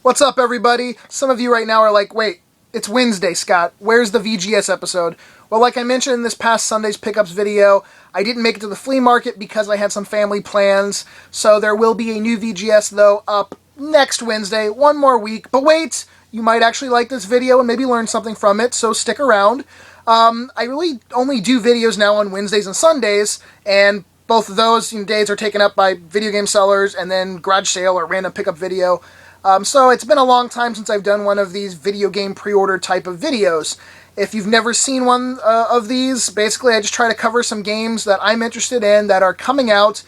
What's up, everybody? Some of you right now are like, wait, it's Wednesday, Scott. Where's the VGS episode? Well, like I mentioned in this past Sunday's pickups video, I didn't make it to the flea market because I had some family plans. So there will be a new VGS, though, up next Wednesday, one more week. But wait, you might actually like this video and maybe learn something from it, so stick around. I really only do videos now on Wednesdays and Sundays, and both of those days are taken up by video game sellers and then garage sale or random pickup video. So it's been a long time since I've done one of these video game pre-order type of videos. If you've never seen one of these, basically I just try to cover some games that I'm interested in that are coming out.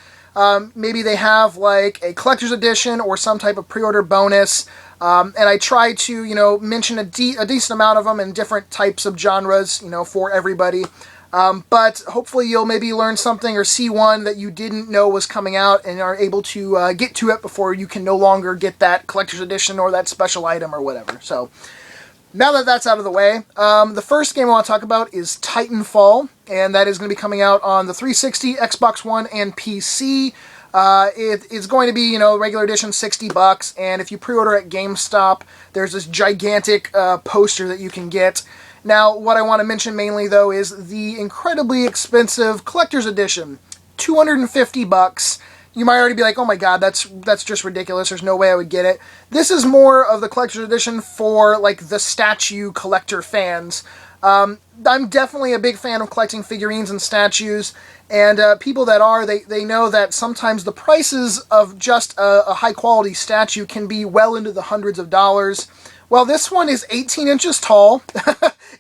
Maybe they have like a collector's edition or some type of pre-order bonus. And I try to, mention a decent amount of them in different types of genres, for everybody. But hopefully you'll maybe learn something or see one that you didn't know was coming out and are able to get to it before you can no longer get that collector's edition or that special item or whatever. So now that that's out of the way, the first game I want to talk about is Titanfall, and that is going to be coming out on the 360, Xbox One, and PC. It is going to be, regular edition, $60, and if you pre-order at GameStop, there's this gigantic poster that you can get. Now, what I want to mention mainly, though, is the incredibly expensive collector's edition, $250. You might already be like, oh my god, that's just ridiculous, there's no way I would get it. This is more of the collector's edition for, like, the statue collector fans. I'm definitely a big fan of collecting figurines and statues, and people that are, they know that sometimes the prices of just a high-quality statue can be well into the hundreds of dollars. Well, this one is 18 inches tall,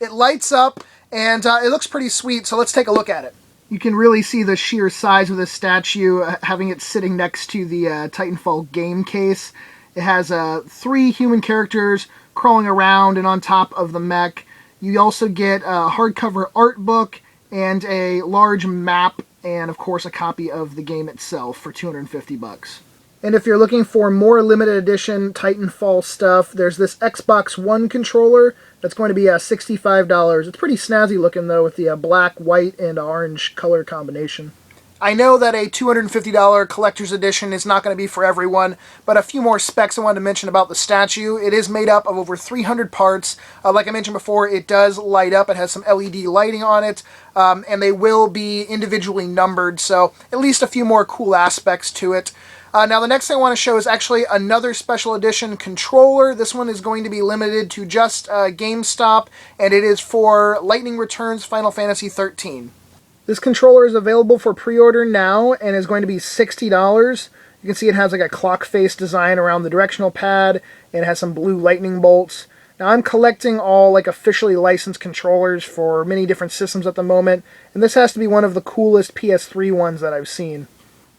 it lights up, and it looks pretty sweet, so let's take a look at it. You can really see the sheer size of this statue, having it sitting next to the Titanfall game case. It has 3 human characters crawling around and on top of the mech. You also get a hardcover art book and a large map, and of course a copy of the game itself for $250. And if you're looking for more limited edition Titanfall stuff, there's this Xbox One controller that's going to be $65. It's pretty snazzy looking, though, with the black, white, and orange color combination. I know that a $250 collector's edition is not going to be for everyone, but a few more specs I wanted to mention about the statue. It is made up of over 300 parts. Like I mentioned before, it does light up. It has some LED lighting on it, and they will be individually numbered, so at least a few more cool aspects to it. Now, the next thing I want to show is actually another special edition controller. This one is going to be limited to just GameStop, and it is for Lightning Returns Final Fantasy XIII. This controller is available for pre-order now, and is going to be $60. You can see it has like a clock face design around the directional pad, and it has some blue lightning bolts. Now, I'm collecting all like officially licensed controllers for many different systems at the moment, and this has to be one of the coolest PS3 ones that I've seen.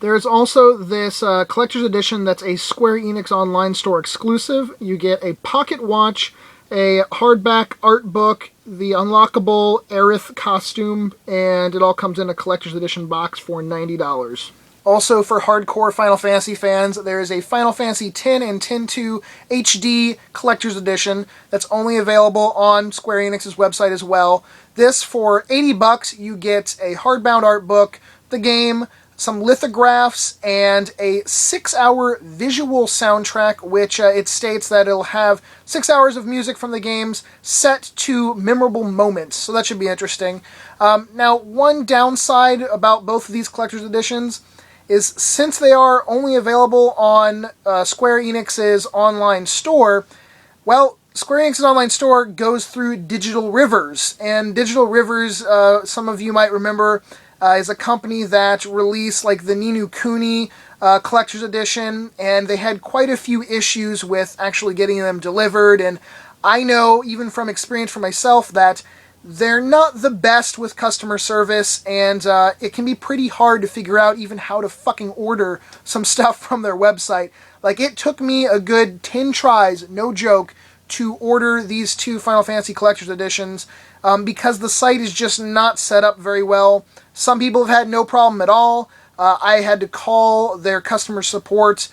There's also this collector's edition that's a Square Enix Online Store exclusive. You get a pocket watch, a hardback art book, the unlockable Aerith costume, and it all comes in a collector's edition box for $90. Also, for hardcore Final Fantasy fans, there is a Final Fantasy X and X-2 HD collector's edition that's only available on Square Enix's website as well. This, for $80, you get a hardbound art book, the game, some lithographs, and a 6-hour visual soundtrack, which it states that it'll have 6 hours of music from the games set to memorable moments, so that should be interesting. Now, one downside about both of these collector's editions is since they are only available on Square Enix's online store, well, Square Enix's online store goes through Digital Rivers, and Digital Rivers, some of you might remember, is a company that released like the Ni no Kuni collector's edition, and they had quite a few issues with actually getting them delivered, and I know, even from experience for myself, that they're not the best with customer service, and it can be pretty hard to figure out even how to fucking order some stuff from their website. Like, it took me a good 10 tries, no joke, to order these 2 Final Fantasy Collector's Editions, because the site is just not set up very well. Some people have had no problem at all. I had to call their customer support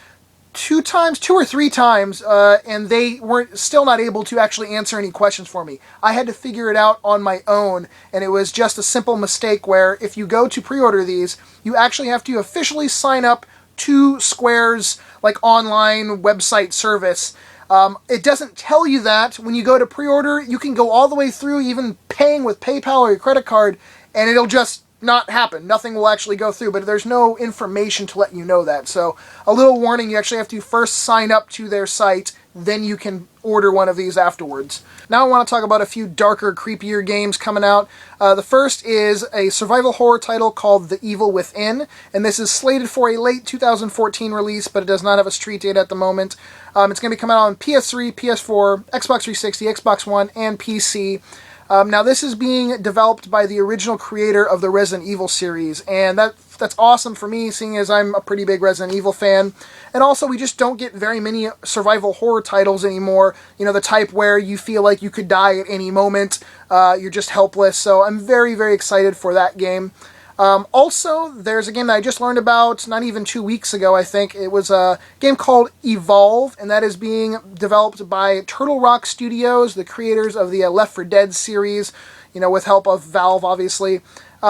2 or 3 times, and they weren't still not able to actually answer any questions for me. I had to figure it out on my own, and it was just a simple mistake where if you go to pre-order these, you actually have to officially sign up to Square's like online website service. It doesn't tell you that. When you go to pre-order, you can go all the way through, even paying with PayPal or your credit card, and it'll just not happen. Nothing will actually go through, but there's no information to let you know that. So a little warning, you actually have to first sign up to their site, then you can order one of these afterwards. Now I want to talk about a few darker, creepier games coming out. The first is a survival horror title called The Evil Within, and this is slated for a late 2014 release, but it does not have a street date at the moment. It's going to be coming out on PS3, PS4, Xbox 360, Xbox One, and PC. Now this is being developed by the original creator of the Resident Evil series, and that's awesome for me, seeing as I'm a pretty big Resident Evil fan. And also, we just don't get very many survival horror titles anymore, you know, the type where you feel like you could die at any moment, you're just helpless, so I'm very, very excited for that game. Also, there's a game that I just learned about not even 2 weeks ago, I think. It was a game called Evolve, and that is being developed by Turtle Rock Studios, the creators of the Left 4 Dead series, you know, with help of Valve, obviously.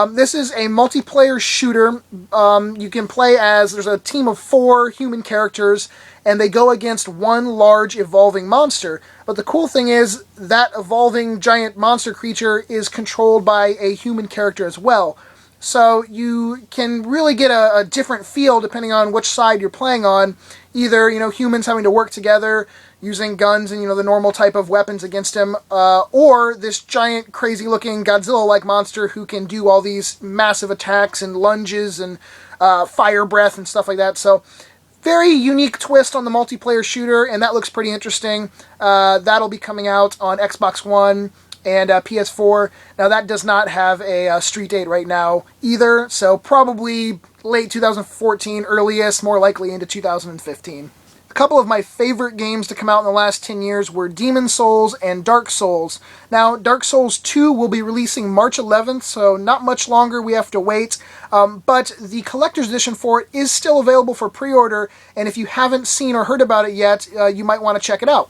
This is a multiplayer shooter. You can play as, there's a team of 4 human characters, and they go against one large evolving monster. But the cool thing is, that evolving giant monster creature is controlled by a human character as well. So you can really get a different feel depending on which side you're playing on. Either, you know, humans having to work together, using guns and, you know, the normal type of weapons against him, or this giant, crazy-looking Godzilla-like monster who can do all these massive attacks and lunges and fire breath and stuff like that. So, very unique twist on the multiplayer shooter, and that looks pretty interesting. That'll be coming out on Xbox One and PS4. Now, that does not have a street date right now either, so probably late 2014, earliest, more likely into 2015. A couple of my favorite games to come out in the last 10 years were Demon's Souls and Dark Souls. Now, Dark Souls 2 will be releasing March 11th, so not much longer we have to wait, but the collector's edition for it is still available for pre-order, and if you haven't seen or heard about it yet, you might want to check it out.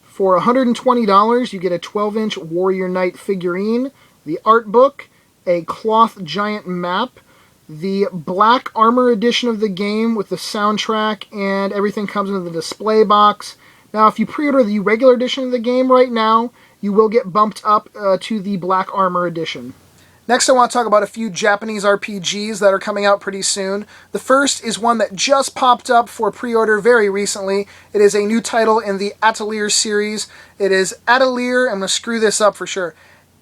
For $120, you get a 12-inch Warrior Knight figurine, the art book, a cloth giant map, the black armor edition of the game with the soundtrack, and everything comes in the display box. Now, if you pre-order the regular edition of the game right now, you will get bumped up to the black armor edition. Next, I want to talk about a few Japanese RPGs that are coming out pretty soon. The first is one that just popped up for pre-order very recently. It is a new title in the Atelier series. It is Atelier, I'm going to screw this up for sure,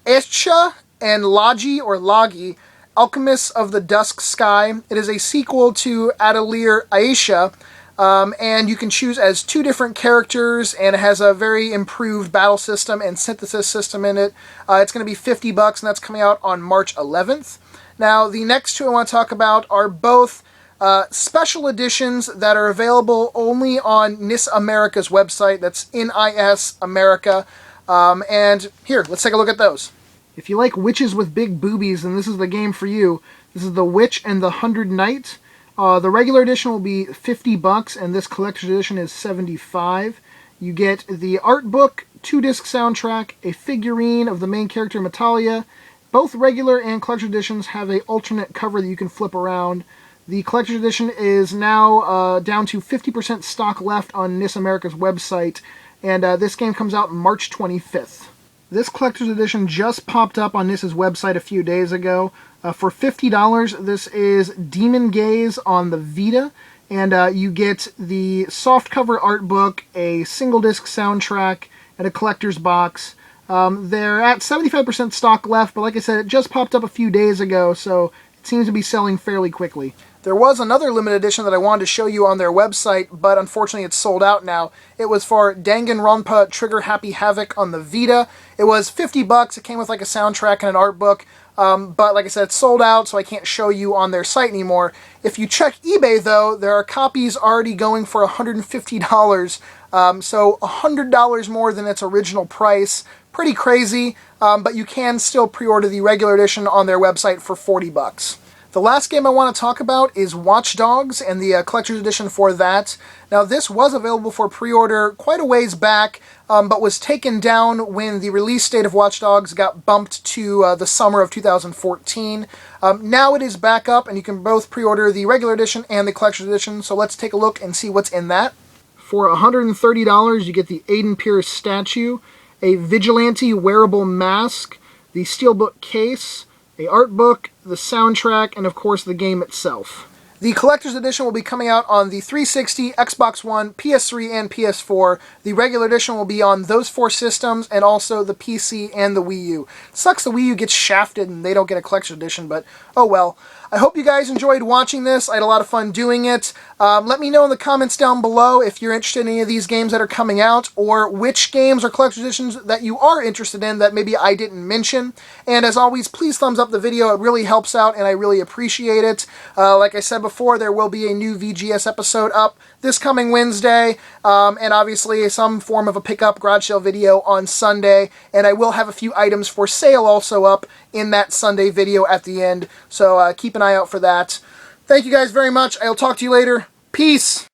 Escha and Lagi, Alchemists of the Dusk Sky. It is a sequel to Atelier Aisha, and you can choose as 2 different characters, and it has a very improved battle system and synthesis system in it. It's going to be $50, and that's coming out on March 11th. Now, the next 2 I want to talk about are both special editions that are available only on NIS America's website. That's NIS America. And here, let's take a look at those. If you like witches with big boobies, then this is the game for you. This is The Witch and the 100 Knight. The regular edition will be $50, and this collector's edition is $75. You get the art book, 2-disc soundtrack, a figurine of the main character Natalia. Both regular and collector's editions have an alternate cover that you can flip around. The collector's edition is now down to 50% stock left on NIS America's website, and this game comes out March 25th. This collector's edition just popped up on NIS's website a few days ago. For $50, this is Demon Gaze on the Vita, and you get the softcover art book, a single-disc soundtrack, and a collector's box. They're at 75% stock left, but like I said, it just popped up a few days ago, so it seems to be selling fairly quickly. There was another limited edition that I wanted to show you on their website, but unfortunately it's sold out now. It was for Danganronpa Trigger Happy Havoc on the Vita. It was $50. It came with like a soundtrack and an art book, but like I said, it's sold out, so I can't show you on their site anymore. If you check eBay, though, there are copies already going for $150, so $100 more than its original price. Pretty crazy, but you can still pre-order the regular edition on their website for $40. The last game I want to talk about is Watch Dogs and the collector's edition for that. Now, this was available for pre-order quite a ways back, but was taken down when the release date of Watch Dogs got bumped to the summer of 2014. Now it is back up, and you can both pre-order the regular edition and the collector's edition, so let's take a look and see what's in that. For $130, you get the Aiden Pierce statue, a Vigilante wearable mask, the Steelbook case, a art book, the soundtrack, and of course the game itself. The Collector's Edition will be coming out on the 360, Xbox One, PS3, and PS4. The regular edition will be on those 4 systems, and also the PC and the Wii U. Sucks the Wii U gets shafted and they don't get a Collector's Edition, but oh well. I hope you guys enjoyed watching this. I had a lot of fun doing it. Let me know in the comments down below if you're interested in any of these games that are coming out, or which games or collector's editions that you are interested in that maybe I didn't mention. And as always, please thumbs up the video. It really helps out, and I really appreciate it. Like I said before, there will be a new VGS episode up this coming Wednesday, and obviously some form of a pickup garage sale video on Sunday. And I will have a few items for sale also up in that Sunday video at the end, so keep an eye out for that. Thank you guys very much. I'll talk to you later. Peace!